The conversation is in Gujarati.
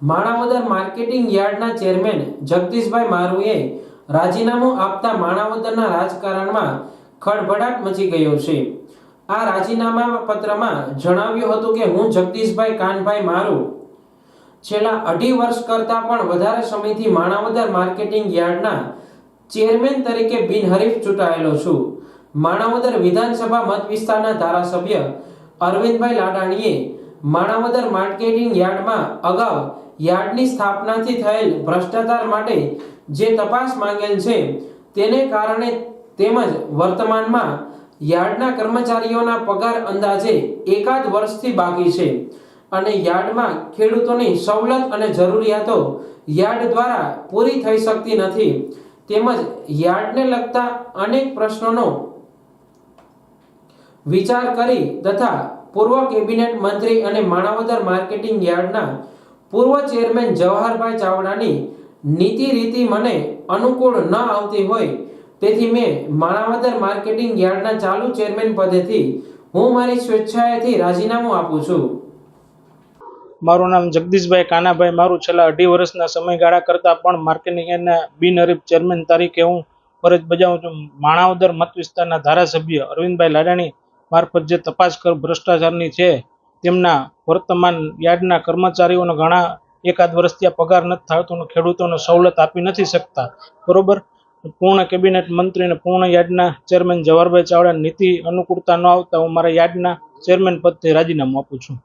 માણાવદર માર્કેટિંગ યાર્ડના ચેરમેન જગદીશભાઈ મારુએ રાજીનામું આપતા માણાવદરના રાજકારણમાં ખળભળાટ મચી ગયો છે। આ રાજીનામા પત્રમાં જણાવ્યું હતું કે હું જગદીશભાઈ કાનભાઈ મારુ છેલ્લા 2.5 વર્ષ કરતાં પણ વધારે સમયથી માણાવદર માર્કેટિંગ યાર્ડના ચેરમેન તરીકે બિનહરીફ ચૂંટાયેલો છું। માણાવદર વિધાનસભા મત વિસ્તારના ધારાસભ્ય અરવિંદભાઈ લાડાણીએ માણાવદર માર્કેટિંગ યાર્ડમાં અગાઉ યાર્ડની સ્થાપનાથી થયેલ ભ્રષ્ટાચાર માટે જે તપાસ માંગેલ છે તેને કારણે તેમજ વર્તમાનમાં યાર્ડના કર્મચારીઓના પગાર અંદાજે 1 વર્ષથી બાકી છે અને યાર્ડમાં ખેડૂતોની સવલત અને જરૂરિયાતો યાર્ડ દ્વારા પૂરી થઈ શકતી નથી તેમજ યાર્ડને લગતા અનેક પ્રશ્નોનો વિચાર કરી તથા પૂર્વ કેબિનેટ મંત્રી અને માણાવદર માર્કેટિંગ યાર્ડના પૂર્વ ચેરમેન જવાહરભાઈ ચાવડાની નીતિ રીતિ મને અનુકૂળ ન આવતી હોય તેથી મેં માણાવદર માર્કેટિંગ યાર્ડના ચાલુ ચેરમેન પદેથી હું મારી સ્વેચ્છાએથી રાજીનામું આપું છું। મારું નામ જગદીશભાઈ કાનાભાઈ મારું છેલ્લા 2.5 વર્ષના સમયગાળા કરતાં પણ માર્કેટિંગ યાર્ડના બિનહરીફ ચેરમેન તરીકે હું ફરજ બજાવું છું। માણાવદર મત વિસ્તારના ધારાસભ્ય અરવિંદભાઈ લાડાણી મારફત જે તપાસ ભ્રષ્ટાચારની છે તેમના વર્તમાન યાર્ડના કર્મચારીઓને ઘણા 1 વર્ષથી આ પગાર નથી થતો અને ખેડૂતોને સવલત આપી નથી શકતા બરોબર। પૂર્ણ કેબિનેટ મંત્રી અને પૂર્ણ યાર્ડના ચેરમેન જવાહરભાઈ ચાવડા નીતિ અનુકૂળતા ન આવતા હું મારા યાર્ડના ચેરમેન પદથી રાજીનામું આપું છું।